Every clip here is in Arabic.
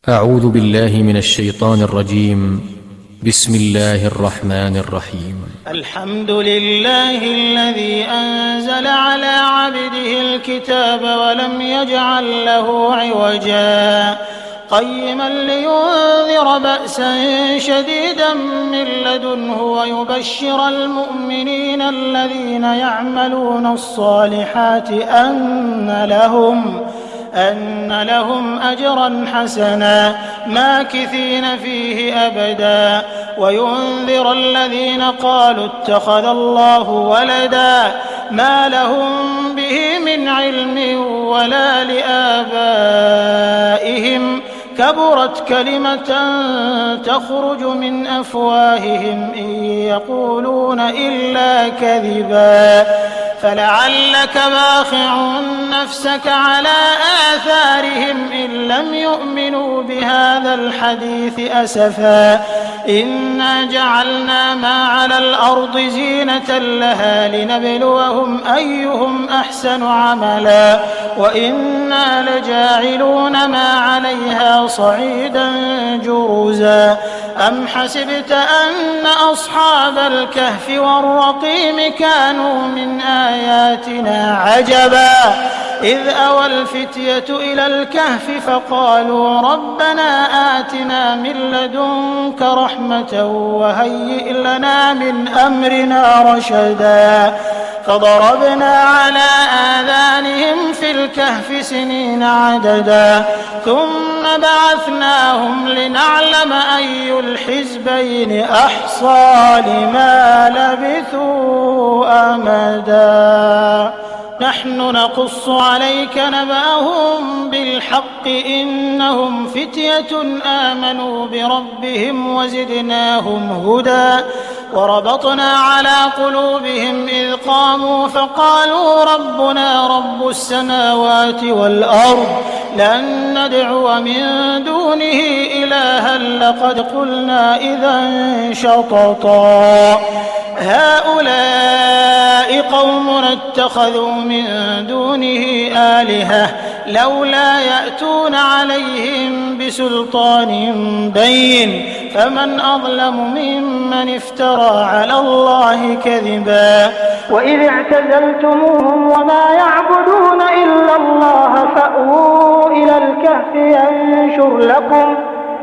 أعوذ بالله من الشيطان الرجيم. بسم الله الرحمن الرحيم. الحمد لله الذي أنزل على عبده الكتاب ولم يجعل له عوجا قيما لينذر بأسا شديدا من لدنه ويبشر المؤمنين الذين يعملون الصالحات أن لهم أجرا حسنا ماكثين فيه أبدا وينذر الذين قالوا اتخذ الله ولدا ما لهم به من علم ولا لآبائهم كبرت كلمة تخرج من أفواههم إن يقولون إلا كذبا فلعلك باخع نفسك على آثارهم إن لم يؤمنوا بهذا الحديث أسفا إنا جعلنا ما على الأرض زينة لها لنبلوهم أيهم أحسن عملا وإنا لجاعلون ما عليها صعيدا جرزا أم حسبت أن أصحاب الكهف والرقيم كانوا من آياتنا عجبا إذ أوى الفتية إلى الكهف فقالوا ربنا آتنا من لدنك رحمة وهيئ لنا من أمرنا رشدا فضربنا على آذانهم في الكهف سنين عددا ثم بعثناهم لنعلم أي الحزبين أحصى لما لبثوا أمدا نحن نقص عليك نبأهم بالحق إنهم فتية آمنوا بربهم وزدناهم هدى وربطنا على قلوبهم إذ قاموا فقالوا ربنا رب السماوات والأرض لن ندعو من دونه إلها لقد قلنا إذا شططا هؤلاء قومنا اتخذوا من دونه آلهة لولا يأتون عليهم بسلطان بين فمن أظلم ممن افترى على الله كذبا وإذ اعتزلتموهم وما يعبدون إلا الله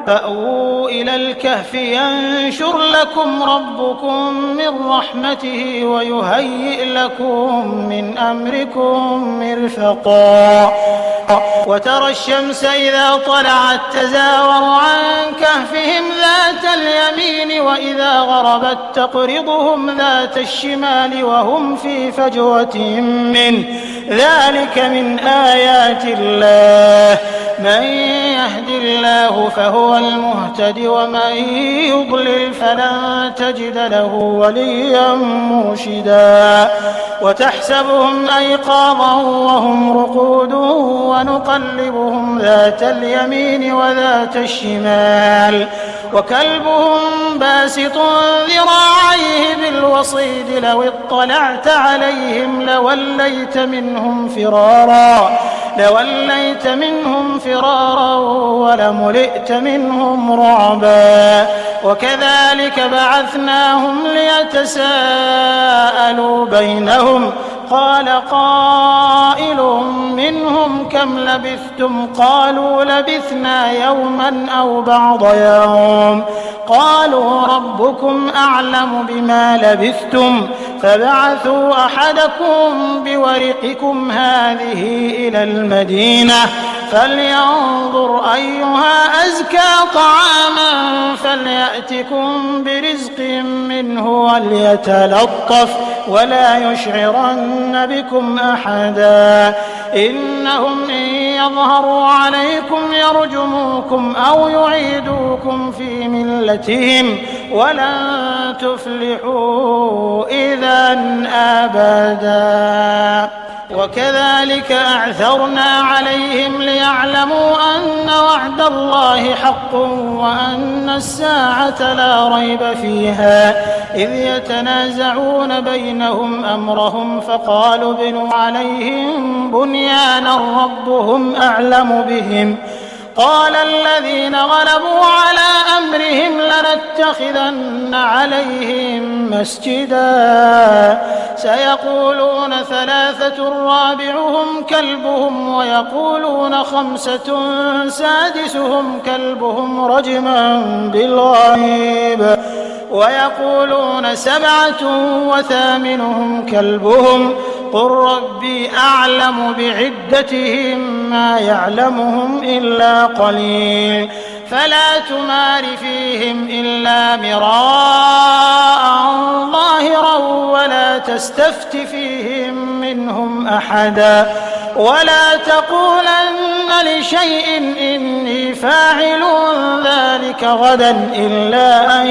فأووا إلى الكهف ينشر لكم ربكم من رحمته ويهيئ لكم من أمركم مرفقا وترى الشمس إذا طلعت تزاور عن كهفهم ذات اليمين وإذا غربت تقرضهم ذات الشمال وهم في فجوة منه ذلك من آيات الله من يهد الله فهو المهتد ومن يضلل فلن تجد له وليا مرشدا وتحسبهم أيقاظا وهم رقود ونقلبهم ذات اليمين وذات الشمال وكلبهم باسط ذراعيه بالوصيد لو اطلعت عليهم لوليت منهم فرارا ولملئت منهم رعبا وكذلك بعثناهم ليتساءلوا بينهم قال قائل منهم كم لبثتم قالوا لبثنا يوما أو بعض يوم قالوا ربكم أعلم بما لبثتم فبعثوا أحدكم بورقكم هذه إلى المدينة فلينظر أيها أزكى طعاما فليأتكم برزق منه وليتلطف ولا يشعرن بكم أحدا إنهم إن يظهروا عليكم يرجموكم أو يعيدوكم في ملتهم ولن تفلحوا إذا أبدا وكذلك أعثرنا عليهم ليعلموا أن وعد الله حق وأن الساعة لا ريب فيها إذ يتنازعون بينهم أمرهم فقالوا ابنوا عليهم بنيانا ربهم أعلم بهم قال الذين غلبوا على أمرهم لنتخذن عليهم مسجدا سيقولون 3 رابعهم كلبهم ويقولون 5 سادسهم كلبهم رجما بالغيب ويقولون 7 وثامنهم كلبهم قل ربي أعلم بعدتهم ما يعلمهم إلا قليل فلا تمار فيهم إلا مراء ظاهرا ولا تستفت فيهم منهم أحدا ولا تقولن لشيء إني فاعل ذلك غدا إلا أن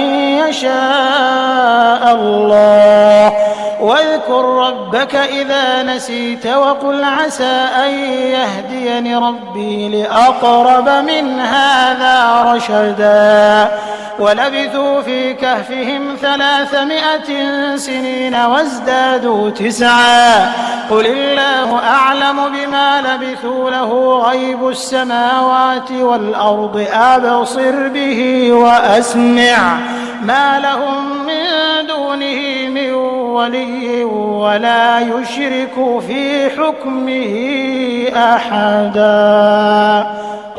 يشاء الله واذكر ربك إذا نسيت وقل عسى أن يهديني ربي لأقرب من هذا رشدا ولبثوا في كهفهم 300 سنين وازدادوا 9 قل الله أعلم بما لبثوا له غيب السماوات والأرض أبصر به وأسمع ما لهم من دونه من ولي ولا يشرك في حكمه أحدا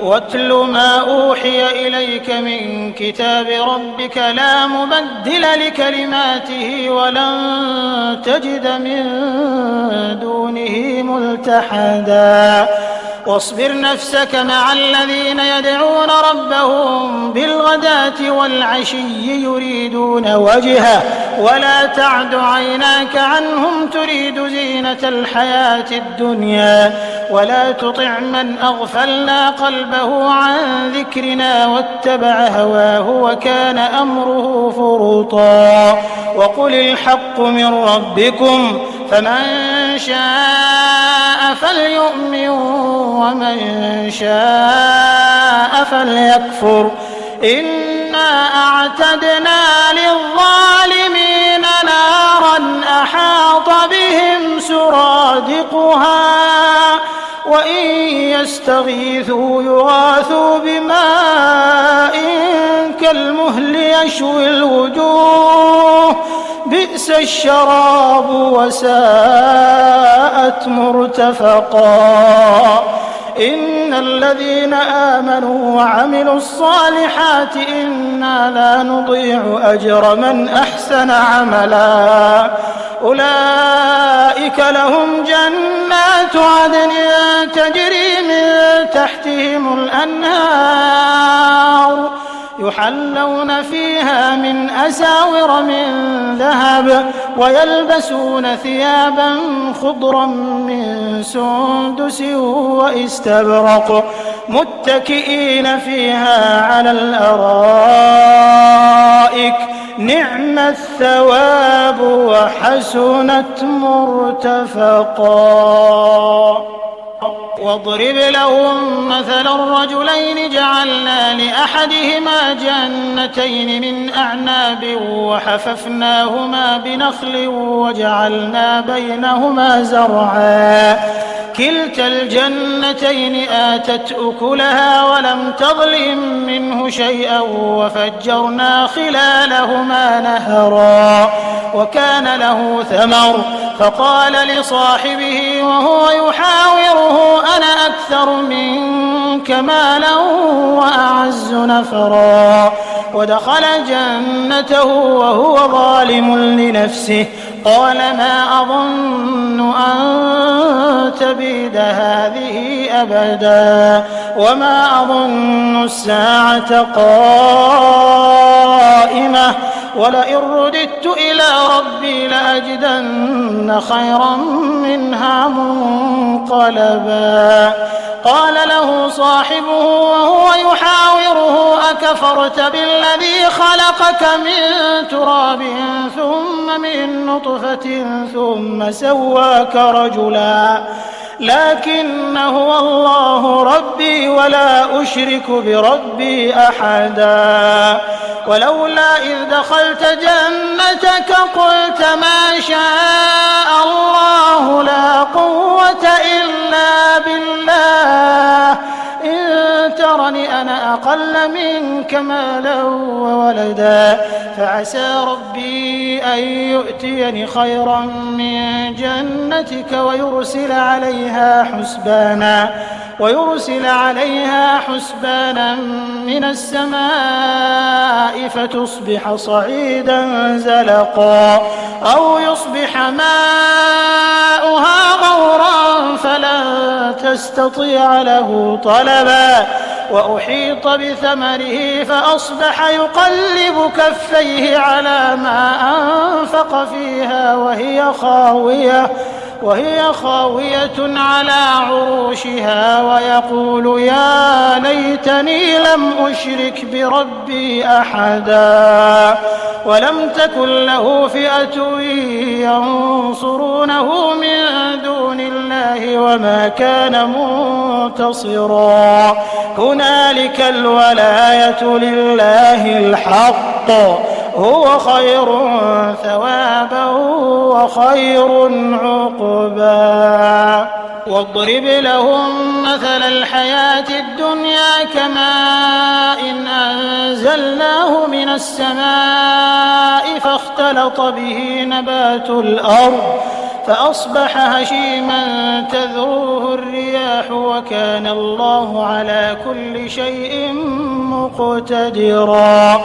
واتل ما أوحي إليك من كتاب ربك لا مبدل لكلماته ولن تجد من دونه ملتحدا واصبر نفسك مع الذين يدعون ربهم بالغداة والعشي يريدون وجهه ولا تعد عيناك عنهم تريد زينة الحياة الدنيا ولا تطع من أغفلنا قلبه عن ذكرنا واتبع هواه وكان أمره فرطا وقل الحق من ربكم فمن شاء فليؤمن ومن شاء فليكفر إنا أعتدنا للظالمين نارا أحاط بهم سرادقها وإن يستغيثوا يغاثوا بماء كالمهل يشوي الوجوه بئس الشراب وساءت مرتفقا إن الذين آمنوا وعملوا الصالحات إنا لا نضيع أجر من أحسن عملا أولئك لهم جنات عدن تجري من تحتهم الأنهار يحلون فيها من أساور من ذهب ويلبسون ثيابا خضرا من سندس واستبرق متكئين فيها على الأرائك نعم الثواب وحسنت مرتفقا واضرب لهم مثل الرجلين جعلنا لأحدهما جنتين من أعناب وحففناهما بنخل وجعلنا بينهما زرعا كلتا الجنتين آتت أكلها ولم تظلم منه شيئا وفجرنا خلالهما نهرا وكان له ثمر فقال لصاحبه وهو يحاوره أنا أكثر منك مالا وأعز نفرا ودخل جنته وهو ظالم لنفسه قال ما أظن أن تبيد هذه أبدا وما أظن الساعة قائمة ولئن رددت إلى ربي لأجدن خيرا منها منقلبا قال له صاحبه وهو يحاوره أكفرت بالذي خلقك من تراب ثم من نطفة ثم سواك رجلا لكن هو الله ربي ولا أشرك بربي أحدا ولولا إذ دخلت جنتك قلت ما شاء الله لا قوة إلا بالله إن ترني أنا أقل منك مالا وولدا فعسى ربي أن يؤتيني خيرا من جنتك ويرسل عليها حسبانا من السماء فتصبح صعيدا زلقا أو يصبح ماؤها غورا فلن تستطيع له طلبا وأحيط بثمره فأصبح يقلب كفيه على ما أنفق فيها وهي خاوية على عروشها ويقول يا ليتني لم أشرك بربي أحدا ولم تكن له فئة ينصرونه من دون الله وما كان منتصرا هنالك الولاية لله الحق هو خير ثوابا وخير عقبا واضرب لهم مثل الحياة الدنيا كماء إن أنزلناه من السماء فاختلط به نبات الأرض فأصبح هشيما تذروه الرياح وكان الله على كل شيء مقتدرا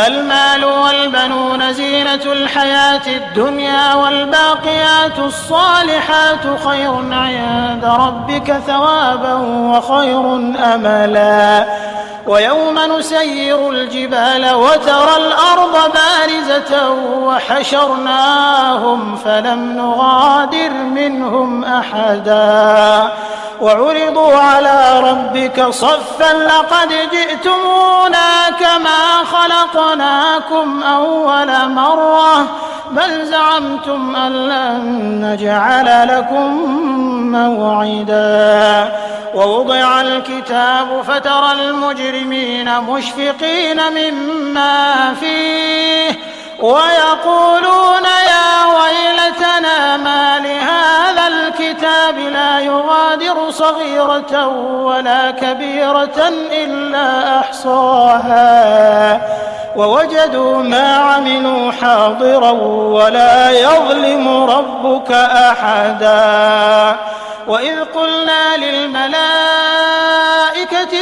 المال والبنون زينة الحياة الدنيا والباقيات الصالحات خير عند ربك ثوابا وخير أملا ويوم نسير الجبال وترى الأرض بارزة وحشرناهم فلم نغادر منهم أحدا وعرضوا على ربك صفا لقد جئتمونا كما خلقناكم أول مرة بل زعمتم أن لن نجعل لكم موعدا ووضع الكتاب فترى المجرمين مشفقين مما فيه ويقولون يا ويلتنا ما لهذا الكتاب لا يغادر صغيرة ولا كبيرة إلا أحصاها ووجدوا ما عملوا حاضرا ولا يظلم ربك أحدا وإذ قلنا للملائكة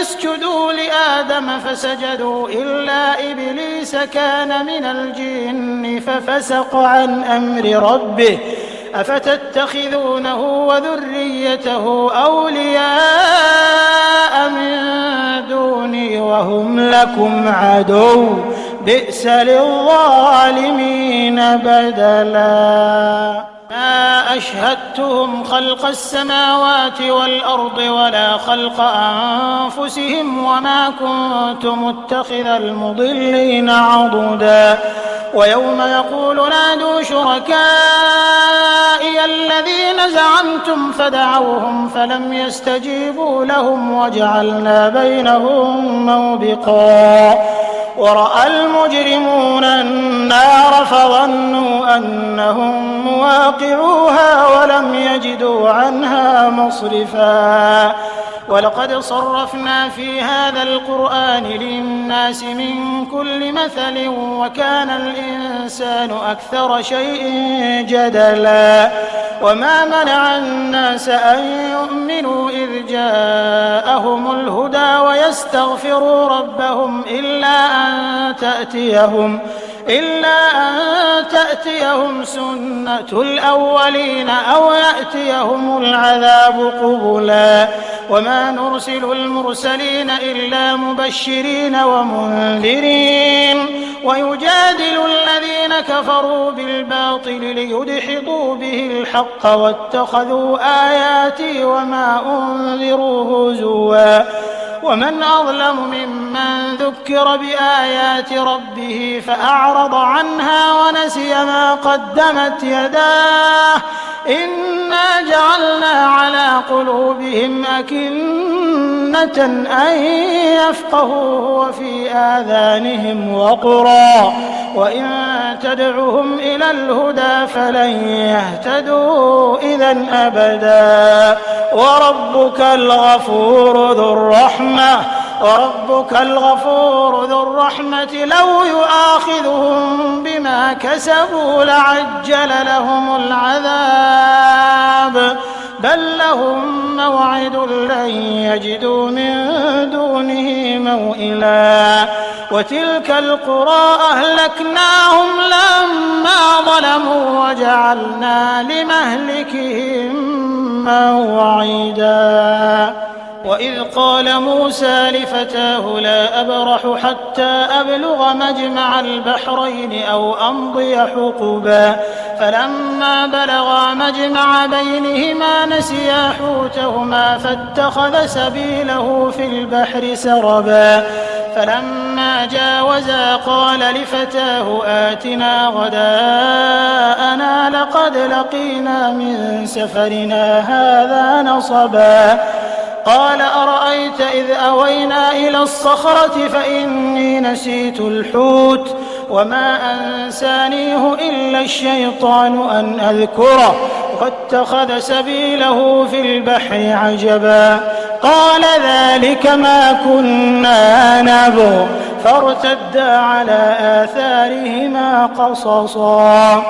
اسجدوا لآدم فسجدوا إلا إبليس كان من الجن ففسق عن أمر ربه أفتتخذونه وذريته أولياء من دوني وهم لكم عدو بئس للظالمين بدلا ما أشهدتهم خلق السماوات والأرض ولا خلق أنفسهم وما كنت متخذ المضلين عضدا ويوم يقول نادوا شركائي الذين زعمتم فدعوهم فلم يستجيبوا لهم وجعلنا بينهم موبقا ورأى المجرمون النار فظنوا أنهم مواقعوها ولم يجدوا عنها مصرفا ولقد صرفنا في هذا القرآن للناس من كل مثل وكان الإنسان أكثر شيء جدلا وما منع الناس أن يؤمنوا إذ جاءهم الهدى ويستغفروا ربهم إلا أن تأتيهم سنة الأولين أو يأتيهم العذاب قبلا وما نرسل المرسلين إلا مبشرين ومنذرين ويجادل الذين كفروا بالباطل ليدحضوا به الحق واتخذوا آياتي وما أنذروا هزوا ومن أظلم ممن ذكر بآيات ربه فأعرض عنها ونسي ما قدمت يداه إنا جعلنا على قلوبهم أكنة أن يفقهوه وفي آذانهم وقرا وإن تدعهم إلى الهدى فلن يهتدوا إذا أبدا وربك الغفور ذو الرحمة وربك الغفور ذو الرحمة لو يؤاخذهم بما كسبوا لعجل لهم العذاب بل لهم موعد لن يجدوا من دونه موئلا وتلك القرى أهلكناهم لما ظلموا وجعلنا لمهلكهم موعدا وإذ قال موسى لفتاه لا أبرح حتى أبلغ مجمع البحرين أو أمضي حقبا فلما بلغا مجمع بينهما نسيا حوتهما فاتخذ سبيله في البحر سربا فلما جاوزا قال لفتاه آتنا غداءنا لقد لقينا من سفرنا هذا نصبا قال أرأيت إذ أوينا إلى الصخرة فإني نسيت الحوت وما أنسانيه إلا الشيطان أن أذكره واتخذ سبيله في البحر عجبا قال ذلك ما كنا نبغ فارتدا على آثارهما قصصا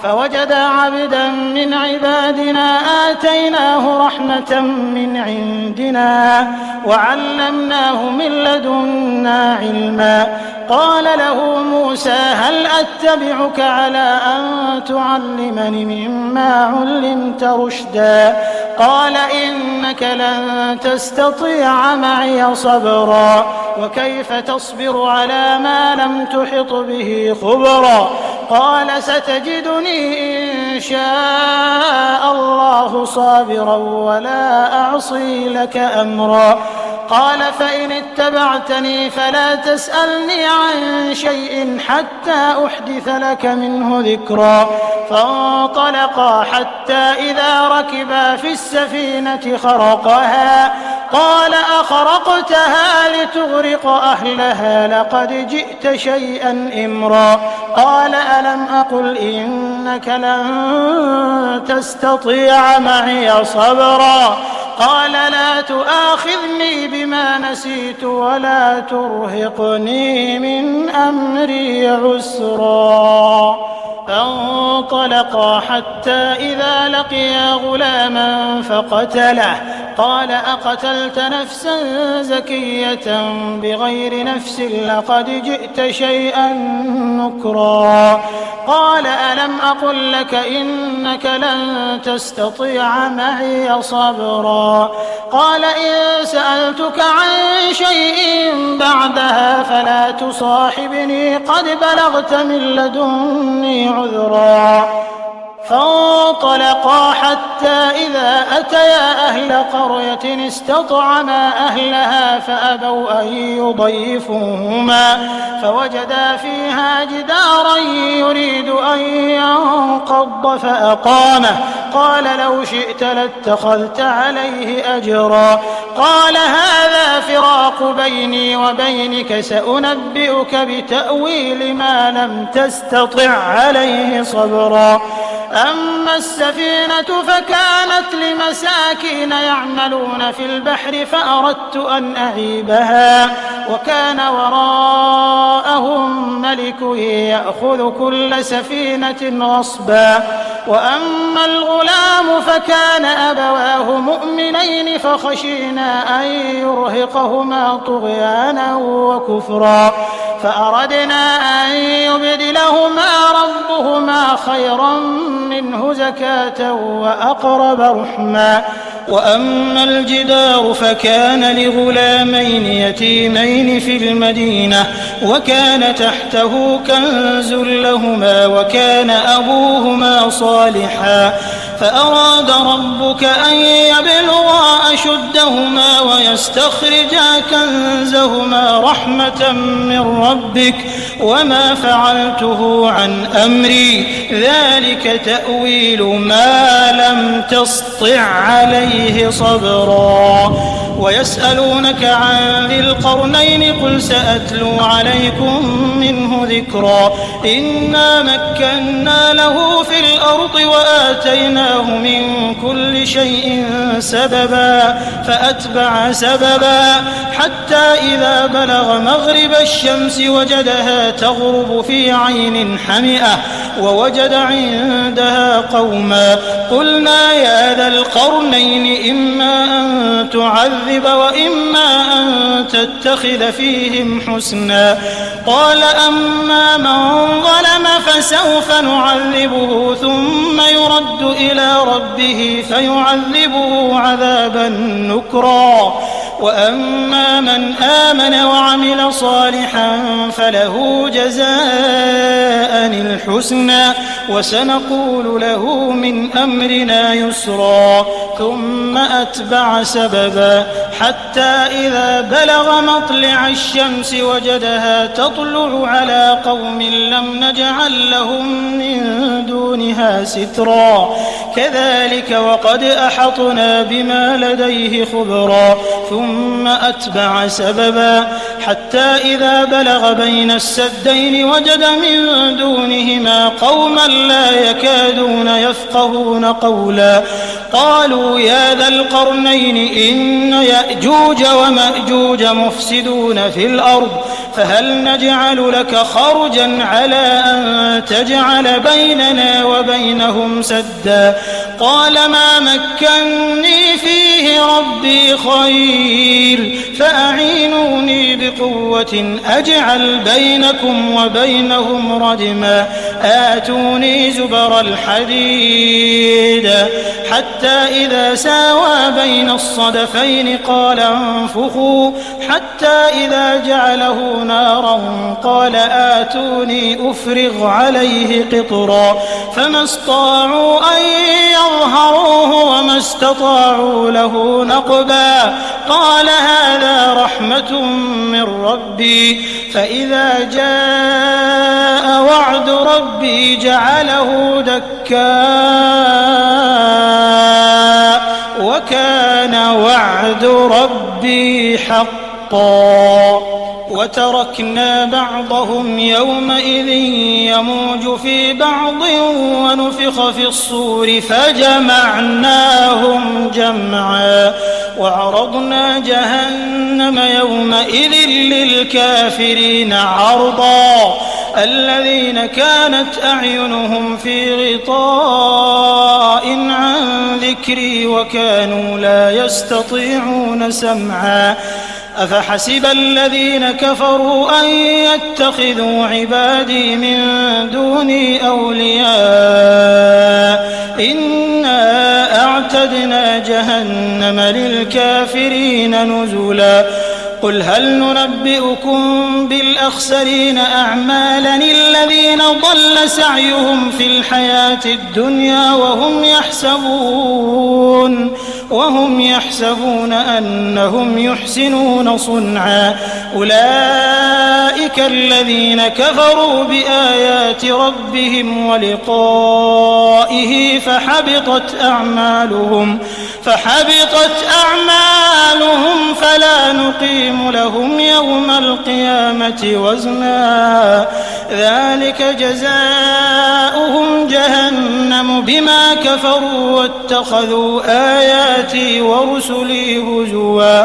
فوجدا عبدا من عبادنا آتيناه رحمة من عندنا وعلمناه من لدنا علما قال له موسى هل أتبعك على أن تعلمني مما علمت رشدا قال إنك لن تستطيع معي صبرا وكيف تصبر على ما لم تحط به خبرا قال ستجدني إن شاء الله صابرا ولا أعصي لك أمرا قال فإن اتبعتني فلا تسألني عن شيء حتى أحدث لك منه ذكرا فانطلقا حتى إذا ركبا في السفينة خرقها قال أخرقتها لتغرق أهلها لقد جئت شيئا إمرا قال ألم أقل إنك لن تستطيع معي صبرا قال لا تؤاخذني بما نسيت ولا ترهقني من أمري عسرا فانطلقا حتى إذا لقيا غلاما فقتله قال أقتلت نفسا زكية بغير نفس لقد جئت شيئا نكرا قال ألم أقل لك إنك لن تستطيع معي صبرا قال إن سألتك عن شيء بعدها فلا تصاحبني قد بلغت من لدني عذرا فانطلقا حتى إذا أتيا أهل قرية استطعما أهلها فأبوا أن يضيفوهما فوجدا فيها جدارا يريد أن ينقض فأقامه قال لو شئت لاتخذت عليه أجرا قال هذا فراق بيني وبينك سأنبئك بتأويل ما لم تستطع عليه صبرا أما السفينة فكانت لمساكين يعملون في البحر فأردت أن أعيبها وكان وراءهم ملك يأخذ كل سفينة غصبا وأما الغلام فكان أبواه مؤمنين فخشينا أن يرهقهما طغيانا وكفرا فأردنا أن يبدلهما ربهما خيرا منه زكاة وأقرب رحما وأما الجدار فكان لغلامين يتيمين في المدينة وكان تحته كنز لهما وكان أبوهما صالحا فأراد ربك أن يبلغا أشدهما ويستخرجا كنزهما رحمة من ربك وما فعلته عن أمري ذلك تأويل ما لم تسطع عليه صبرا ويسألونك عن ذي القرنين قل سأتلو عليكم منه ذكرا إنا مكنا له في الأرض وآتيناه وآتيناه من كل شيء سببا فأتبع سببا حتى إذا بلغ مغرب الشمس وجدها تغرب في عين حمئة ووجد عندها قوما قلنا يا ذا القرنين إما أن تعذب وإما أن تتخذ فيهم حسنا قال أما من ظلم فسوف نعذبه ثم يرد إلى ربه فيعذبه عذابا نكرا وأما من آمن وعمل صالحا فله جزاء الحسنى وسنقول له من أمرنا يسرا ثم أتبع سببا حتى إذا بلغ مطلع الشمس وجدها تطلع على قوم لم نجعل لهم من دونها سترا كذلك وقد أحطنا بما لديه خبرا ثم أتبع سببا حتى إذا بلغ بين السدين وجد من دونهما قوما لا يكادون يفقهون قولا قالوا يا ذا القرنين إن يأجوج ومأجوج مفسدون في الأرض فهل نجعل لك خرجا على أن تجعل بيننا وبينهم سدا قال ما مكني فيه ربي خير فأعينوني بقوة أجعل بينكم وبينهم ردما آتوني زبر الحديد حتى إذا ساوى بين الصدفين قال انفخوا حتى إذا جعله نارا قال آتوني أفرغ عليه قطرا فما استطاعوا أن يظهروه وما استطاعوا له نقبا قال هذا رحمة من ربي فإذا جاء وعد ربي جعله دكا وكان وعد ربي حقا وتركنا بعضهم يومئذ يموج في بعض ونفخ في الصور فجمعناهم جمعا وعرضنا جهنم يومئذ للكافرين عرضا الذين كانت أعينهم في غطاء عن ذكري وكانوا لا يستطيعون سمعا أفحسب الذين كفروا أن يتخذوا عبادي من دوني أولياء إنا أعتدنا جهنم للكافرين نزلا قل هل ننبئكم بالأخسرين أعمالا الذين ضل سعيهم في الحياة الدنيا وهم يحسبون أنهم يحسنون صنعا أولئك الذين كفروا بآيات ربهم ولقائه فحبطت أعمالهم فلا نقيم لهم يوم القيامة وزنا ذلك جزاؤهم جهنم بما كفروا واتخذوا آياتي ورسلي هزوا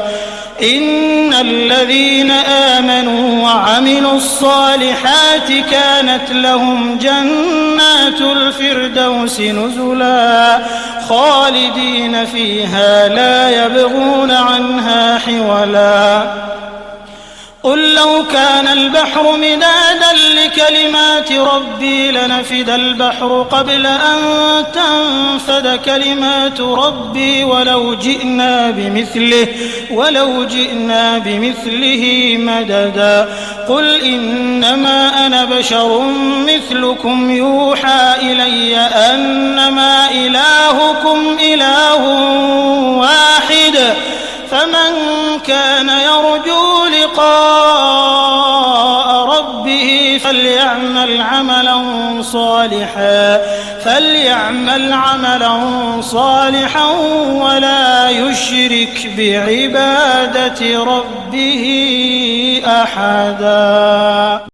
إن الذين آمنوا وعملوا الصالحات كانت لهم جنات الفردوس نزلا خالدين فيها لا يبغون عنها حولا قل لو كان البحر مدادا لكلمات ربي لنفد البحر قبل أن تنفد كلمات ربي ولو جئنا بمثله مددا قل إنما أنا بشر مثلكم يوحى إلي أنما إلهكم إله واحد فمن كان يرجو لقاء ربه فليعمل عملا صالحا ولا يشرك بعبادة ربه أحدا.